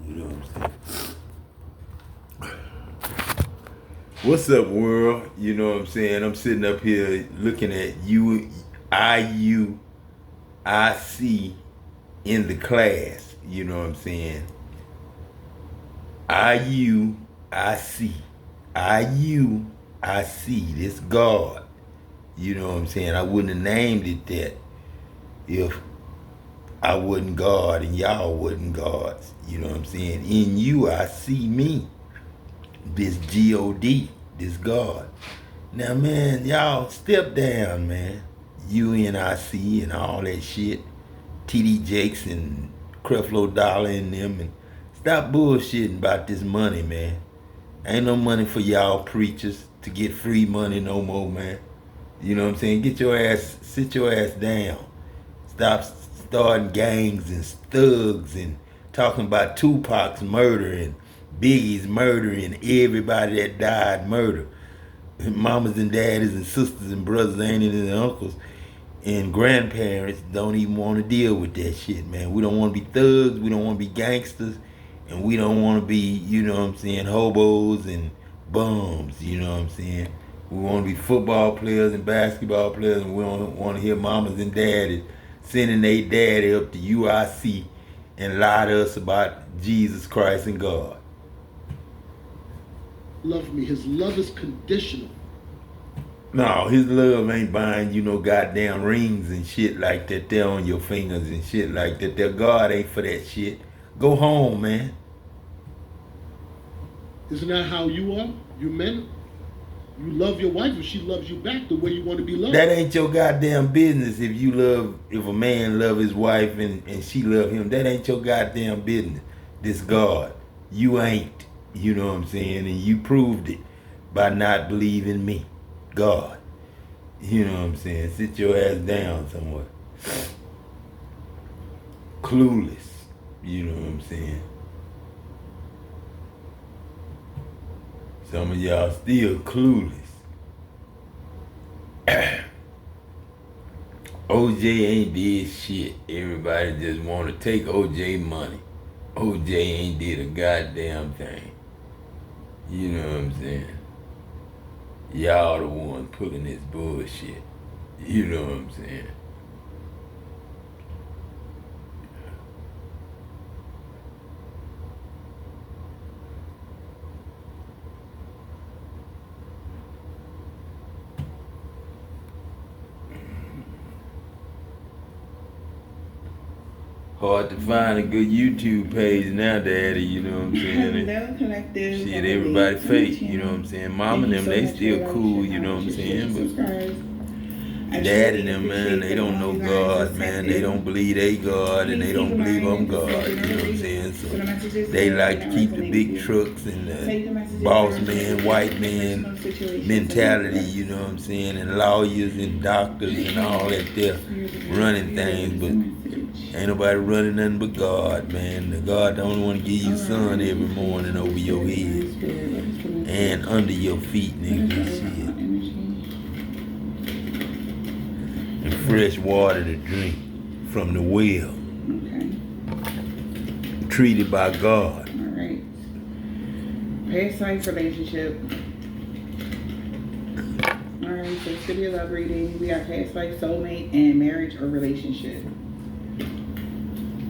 You know what I'm saying? What's up, world? You know what I'm saying? I'm sitting up here looking at I see in the class. You know what I'm saying? I see. I see. This God. You know what I'm saying? I wouldn't have named it that if I wasn't God and y'all wasn't gods. You know what I'm saying? In you, I see me. This God, this God. Now, man, y'all step down, man. UNIC and all that shit. TD Jakes and Creflo Dollar and them, and stop bullshitting about this money, man. Ain't no money for y'all preachers to get free money no more, man. You know what I'm saying? Sit your ass down. Stop starting gangs and thugs and talking about Tupac's murder and Biggie's murder and everybody that died murder. Mamas and daddies and sisters and brothers, aunties and uncles and grandparents don't even want to deal with that shit, man. We don't want to be thugs, we don't want to be gangsters, and we don't want to be, you know what I'm saying, hobos and bums, you know what I'm saying. We want to be football players and basketball players, and we don't want to hear mamas and daddies sending their daddy up to UIC and lie to us about Jesus Christ and God. Love me. His love is conditional. No, his love ain't buying you no goddamn rings and shit like that there on your fingers and shit like that. Their God ain't for that shit. Go home, man. Isn't that how you are? You men? You love your wife and she loves you back the way you want to be loved. That ain't your goddamn business if a man love his wife and she love him. That ain't your goddamn business. This God. You ain't. You know what I'm saying? And you proved it by not believing me. God. You know what I'm saying? Sit your ass down somewhere. Clueless. You know what I'm saying? Some of y'all still clueless. OJ ain't did shit. Everybody just want to take OJ money. OJ ain't did a goddamn thing. You know what I'm saying? Y'all the ones pulling this bullshit. You know what I'm saying? Hard to find a good YouTube page now, Daddy, you know what I'm saying? Hello, collective. Shit, everybody fake, you know what I'm saying? Mom and them, they still cool, you know what I'm saying? But Dad and them, man, they don't know God, man. They don't believe they God and they don't believe I'm God, you know what I'm saying? So they like to keep the big trucks and the boss man, white man mentality, you know what I'm saying? And lawyers and doctors and all that there running things, but ain't nobody running nothing but God, man. The God the only one to give you sun every morning over your head and under your feet, nigga. Shit. And fresh water to drink from the well. Okay. Treated by God. All right. Past life relationship. All right, so it's gonna be a love reading. We got past life, soulmate, and marriage or relationship.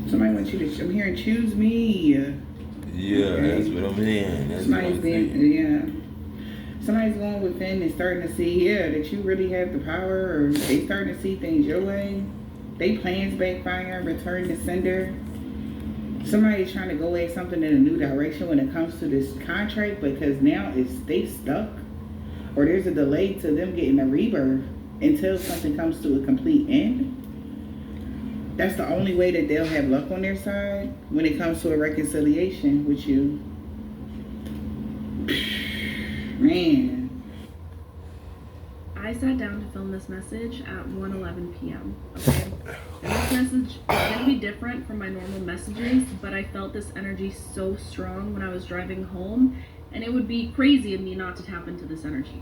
Somebody wants you to, I'm hearing choose me. Yeah, okay. That's what I'm hearing. That's what I'm saying. Somebody's going within and starting to see, that you really have the power, or they starting to see things your way. They plans backfire, return to sender. Somebody's trying to go at something in a new direction when it comes to this contract, because now they stuck, or there's a delay to them getting a rebirth until something comes to a complete end. That's the only way that they'll have luck on their side when it comes to a reconciliation with you. Man. I sat down to film this message at 1:11 p.m. Okay? And this message is going to be different from my normal messages, but I felt this energy so strong when I was driving home, and it would be crazy of me not to tap into this energy.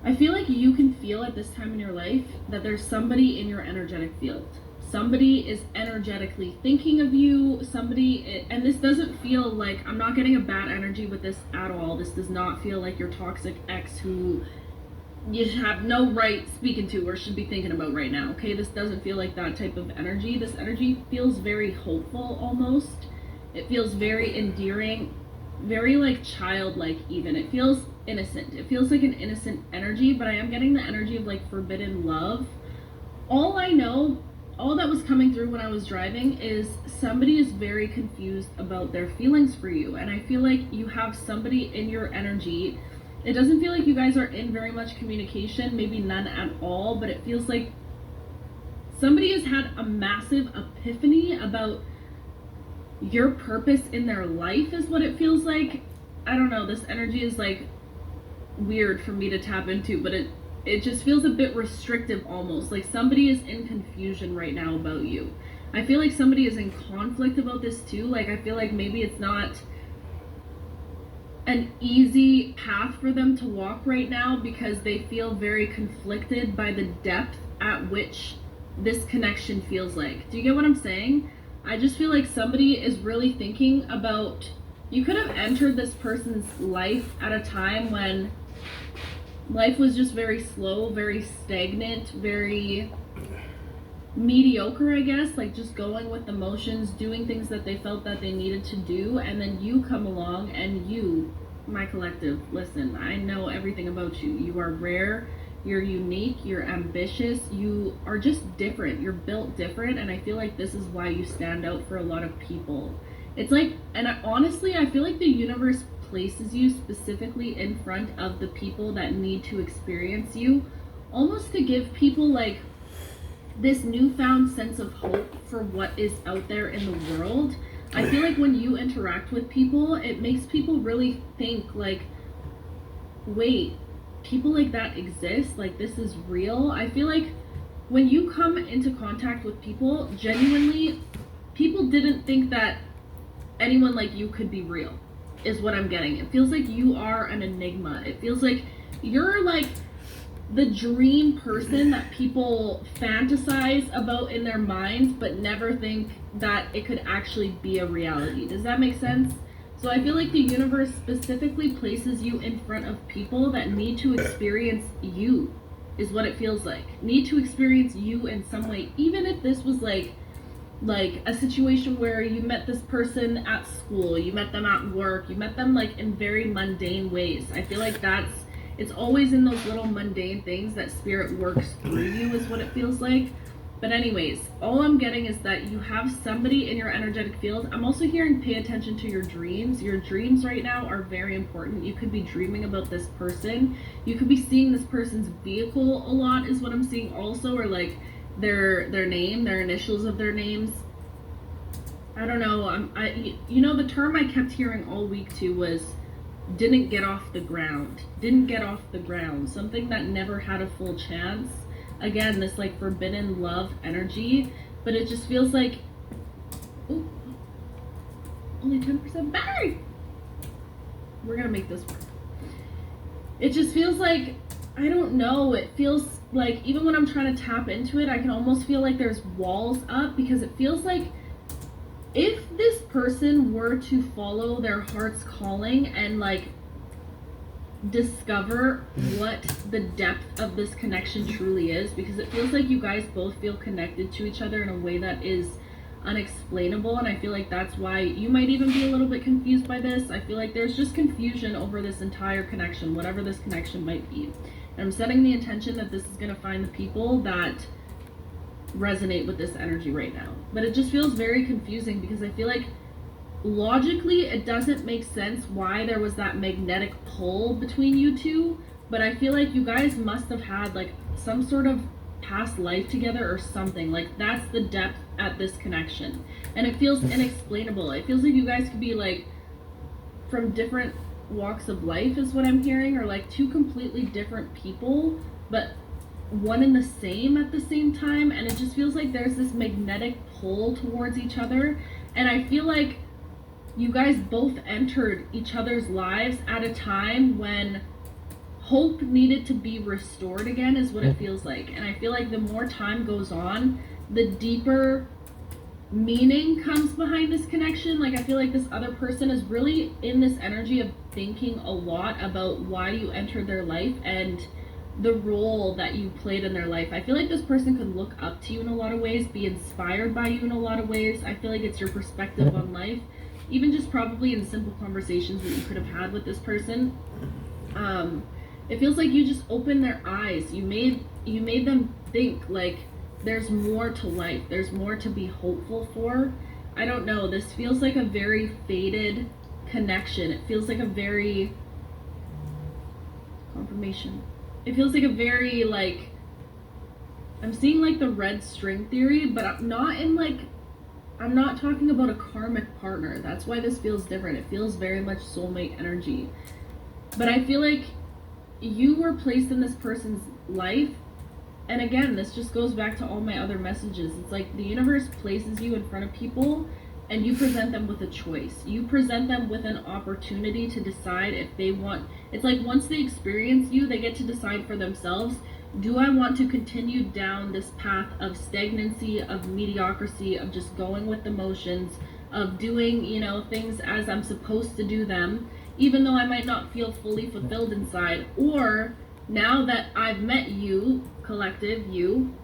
I feel like you can feel at this time in your life that there's somebody in your energetic field. somebody is energetically thinking of you, and this doesn't feel like, I'm not getting a bad energy with this at all. This does not feel like your toxic ex who you have no right speaking to or should be thinking about right now, okay? This doesn't feel like that type of energy. This energy feels very hopeful almost. It feels very endearing, very like childlike even. It feels innocent. It feels like an innocent energy, but I am getting the energy of like forbidden love. All that was coming through when I was driving is somebody is very confused about their feelings for you. And I feel like you have somebody in your energy. It doesn't feel like you guys are in very much communication, maybe none at all, but it feels like somebody has had a massive epiphany about your purpose in their life is what it feels like. I don't know, this energy is like weird for me to tap into, but it just feels a bit restrictive almost. Like somebody is in confusion right now about you. I feel like somebody is in conflict about this too. Like I feel like maybe it's not an easy path for them to walk right now because they feel very conflicted by the depth at which this connection feels like. Do you get what I'm saying? I just feel like somebody is really thinking about, you could have entered this person's life at a time when life was just very slow, very stagnant, very mediocre, I guess, like just going with the motions, doing things that they felt that they needed to do, and then you come along and you, my collective, listen, I know everything about you. You are rare, you're unique, you're ambitious, you are just different, you're built different, and I feel like this is why you stand out for a lot of people. It's like, and honestly, I feel like the universe places you specifically in front of the people that need to experience you, almost to give people like this newfound sense of hope for what is out there in the world. I feel like when you interact with people, it makes people really think like, wait, people like that exist? Like this is real? I feel like when you come into contact with people, genuinely, people didn't think that anyone like you could be real, is what I'm getting. It feels like you are an enigma. It feels like you're like the dream person that people fantasize about in their minds but never think that it could actually be a reality. Does that make sense? So I feel like the universe specifically places you in front of people that need to experience you, is what it feels like. Need to experience you in some way, even if this was like a situation where you met this person at school, you met them at work, you met them like in very mundane ways. I feel like it's always in those little mundane things that spirit works through you, is what it feels like. But anyways, all I'm getting is that you have somebody in your energetic field. I'm also hearing pay attention to your dreams. Your dreams right now are very important. You could be dreaming about this person. You could be seeing this person's vehicle a lot, is what I'm seeing also, or like their name, their initials of their names. I don't know. You know, the term I kept hearing all week too was didn't get off the ground. Didn't get off the ground. Something that never had a full chance. Again, this like forbidden love energy, but it just feels like, ooh, only 10% battery. We're gonna make this work. It just feels like, I don't know, it feels like even when I'm trying to tap into it, I can almost feel like there's walls up, because it feels like if this person were to follow their heart's calling and like discover what the depth of this connection truly is, because it feels like you guys both feel connected to each other in a way that is unexplainable, and I feel like that's why you might even be a little bit confused by this. I feel like there's just confusion over this entire connection, whatever this connection might be. And I'm setting the intention that this is going to find the people that resonate with this energy right now. But it just feels very confusing, because I feel like logically it doesn't make sense why there was that magnetic pull between you two, but I feel like you guys must have had like some sort of past life together or something. Like that's the depth at this connection, and it feels inexplainable. It feels like you guys could be like from different walks of life, is what I'm hearing, or like two completely different people but one and the same at the same time. And it just feels like there's this magnetic pull towards each other, and I feel like you guys both entered each other's lives at a time when hope needed to be restored again, is what it feels like. And I feel like the more time goes on, the deeper meaning comes behind this connection. Like, I feel like this other person is really in this energy of thinking a lot about why you entered their life and the role that you played in their life. I feel like this person could look up to you in a lot of ways, be inspired by you in a lot of ways. I feel like it's your perspective on life, even just probably in simple conversations that you could have had with this person. It feels like you just opened their eyes. You made them think like there's more to life. There's more to be hopeful for. I don't know. This feels like a very faded connection. It feels like a very confirmation. It feels like a very like, I'm seeing like the red string theory, but I'm not talking about a karmic partner. That's why this feels different. It feels very much soulmate energy. But I feel like you were placed in this person's life. And again, this just goes back to all my other messages. It's like the universe places you in front of people and you present them with a choice. You present them with an opportunity to decide if they want. It's like once they experience you, they get to decide for themselves, do I want to continue down this path of stagnancy, of mediocrity, of just going with the motions, of doing, things as I'm supposed to do them, even though I might not feel fully fulfilled inside? Or now that I've met you, collective you,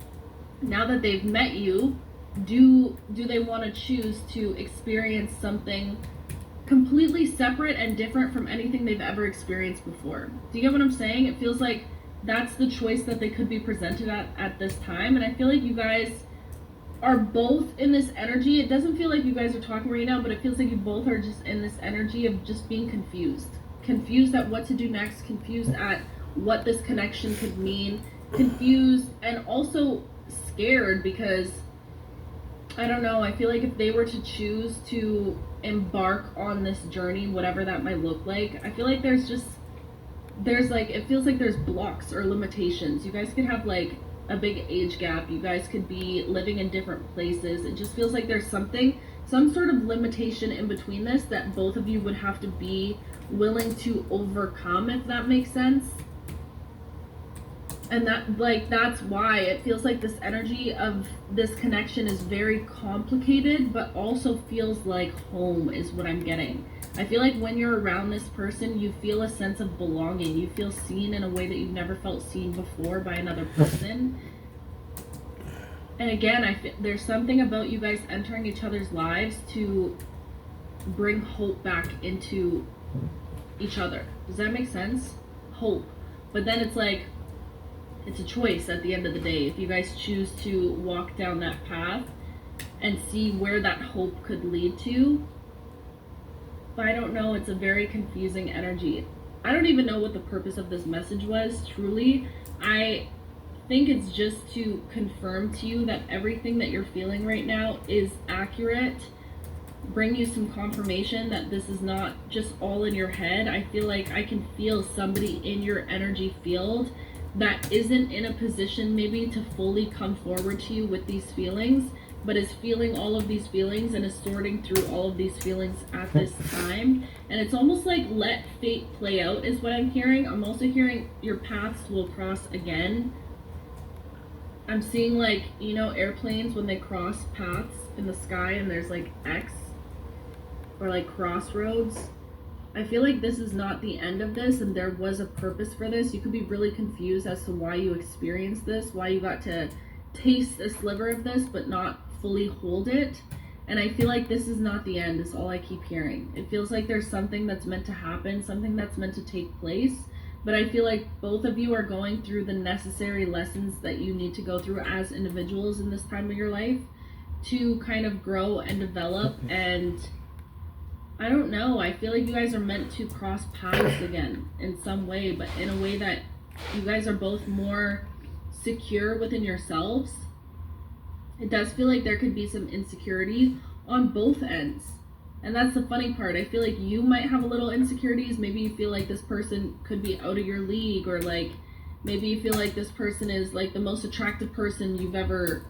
now that they've met you, do they want to choose to experience something completely separate and different from anything they've ever experienced before? Do you get what I'm saying? It feels like that's the choice that they could be presented at this time. And I feel like you guys are both in this energy. It doesn't feel like you guys are talking right now, but it feels like you both are just in this energy of just being confused at what to do next, confused at what this connection could mean, confused and also scared because I don't know, I feel like if they were to choose to embark on this journey, whatever that might look like, I feel like it feels like there's blocks or limitations. You guys could have like a big age gap. You guys could be living in different places. It just feels like there's some sort of limitation in between this that both of you would have to be willing to overcome, if that makes sense. And that's why it feels like this energy of this connection is very complicated, but also feels like home is what I'm getting. I feel like when you're around this person, you feel a sense of belonging. You feel seen in a way that you've never felt seen before by another person. And again, there's something about you guys entering each other's lives to bring hope back into each other. Does that make sense? Hope. But then it's like, it's a choice at the end of the day. If you guys choose to walk down that path and see where that hope could lead to. But I don't know, it's a very confusing energy. I don't even know what the purpose of this message was, truly. I think it's just to confirm to you that everything that you're feeling right now is accurate. Bring you some confirmation that this is not just all in your head. I feel like I can feel somebody in your energy field that isn't in a position maybe to fully come forward to you with these feelings, but is feeling all of these feelings and is sorting through all of these feelings at this time. And it's almost like let fate play out is what I'm hearing. I'm also hearing your paths will cross again. I'm seeing like, airplanes when they cross paths in the sky and there's like X or like crossroads. I feel like this is not the end of this and there was a purpose for this. You could be really confused as to why you experienced this, why you got to taste a sliver of this but not fully hold it. And I feel like this is not the end, is all I keep hearing. It feels like there's something that's meant to happen, something that's meant to take place. But I feel like both of you are going through the necessary lessons that you need to go through as individuals in this time of your life to kind of grow and develop. And I don't know, I feel like you guys are meant to cross paths again in some way, but in a way that you guys are both more secure within yourselves. It does feel like there could be some insecurity on both ends. And that's the funny part. I feel like you might have a little insecurities. Maybe you feel like this person could be out of your league, or like maybe you feel like this person is like the most attractive person you've ever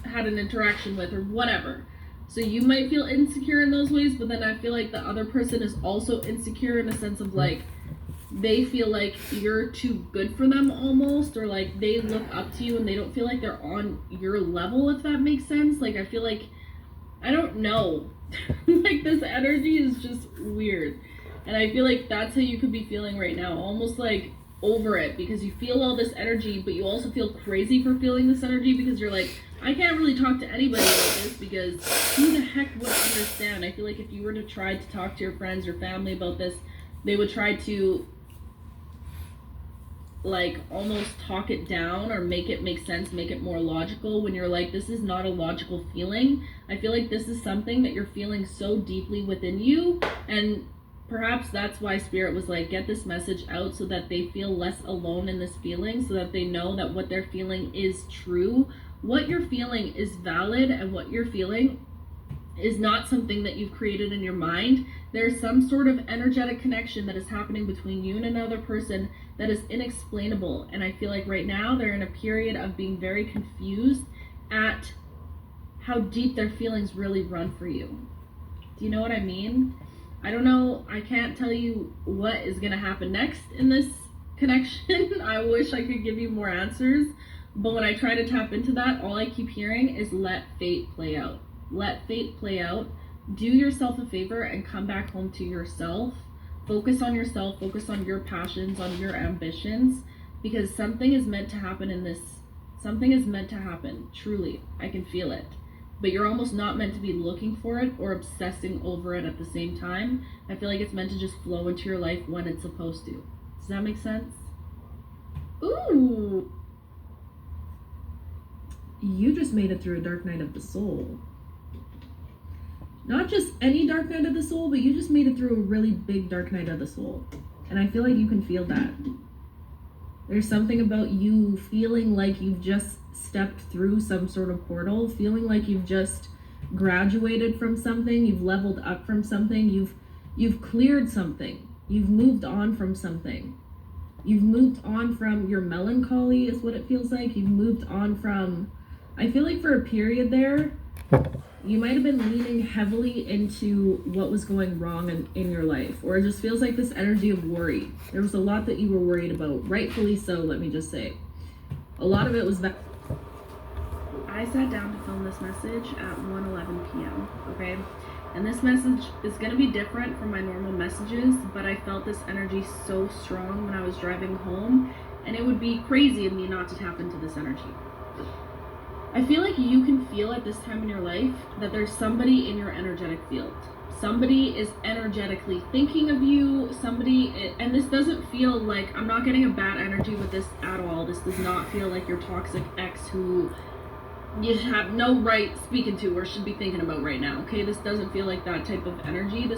had an interaction with, or whatever. So you might feel insecure in those ways, but then I feel like the other person is also insecure in a sense of like, they feel like you're too good for them almost, or like they look up to you and they don't feel like they're on your level, if that makes sense. Like I feel like, I don't know, like this energy is just weird, and I feel like that's how you could be feeling right now, almost like over it, because you feel all this energy, but you also feel crazy for feeling this energy, because you're like, I can't really talk to anybody about this, because who the heck would understand? I feel like if you were to try to talk to your friends or family about this, they would try to like almost talk it down or make it make sense, make it more logical, when you're like, this is not a logical feeling. I feel like this is something that you're feeling so deeply within you, and perhaps that's why Spirit was like, get this message out so that they feel less alone in this feeling, so that they know that what they're feeling is true. What you're feeling is valid, and what you're feeling is not something that you've created in your mind. There's some sort of energetic connection that is happening between you and another person that is inexplainable. And I feel like right now they're in a period of being very confused at how deep their feelings really run for you. Do you know what I mean? I don't know. I can't tell you what is going to happen next in this connection. I wish I could give you more answers. But when I try to tap into that, all I keep hearing is let fate play out. Let fate play out. Do yourself a favor and come back home to yourself. Focus on yourself. Focus on your passions, on your ambitions, because something is meant to happen in this. Something is meant to happen. Truly, I can feel it. But you're almost not meant to be looking for it or obsessing over it at the same time. I feel like it's meant to just flow into your life when it's supposed to. Does that make sense? Ooh. You just made it through a dark night of the soul. Not just any dark night of the soul, but you just made it through a really big dark night of the soul. And I feel like you can feel that. There's something about you feeling like you've just stepped through some sort of portal, feeling like you've just graduated from something, you've leveled up from something, you've cleared something, you've moved on from something. You've moved on from your melancholy is what it feels like. You've moved on from, I feel like for a period there, you might have been leaning heavily into what was going wrong in your life, or it just feels like this energy of worry. There was a lot that you were worried about, rightfully so, let me just say. A lot of it was that I sat down to film this message at 1:11 p.m., okay? And this message is going to be different from my normal messages, but I felt this energy so strong when I was driving home, and it would be crazy of me not to tap into this energy. I feel like you can feel at this time in your life that there's somebody in your energetic field. Somebody is energetically thinking of you, and this doesn't feel like, I'm not getting a bad energy with this at all. This does not feel like your toxic ex who you have no right speaking to or should be thinking about right now, okay? This doesn't feel like that type of energy.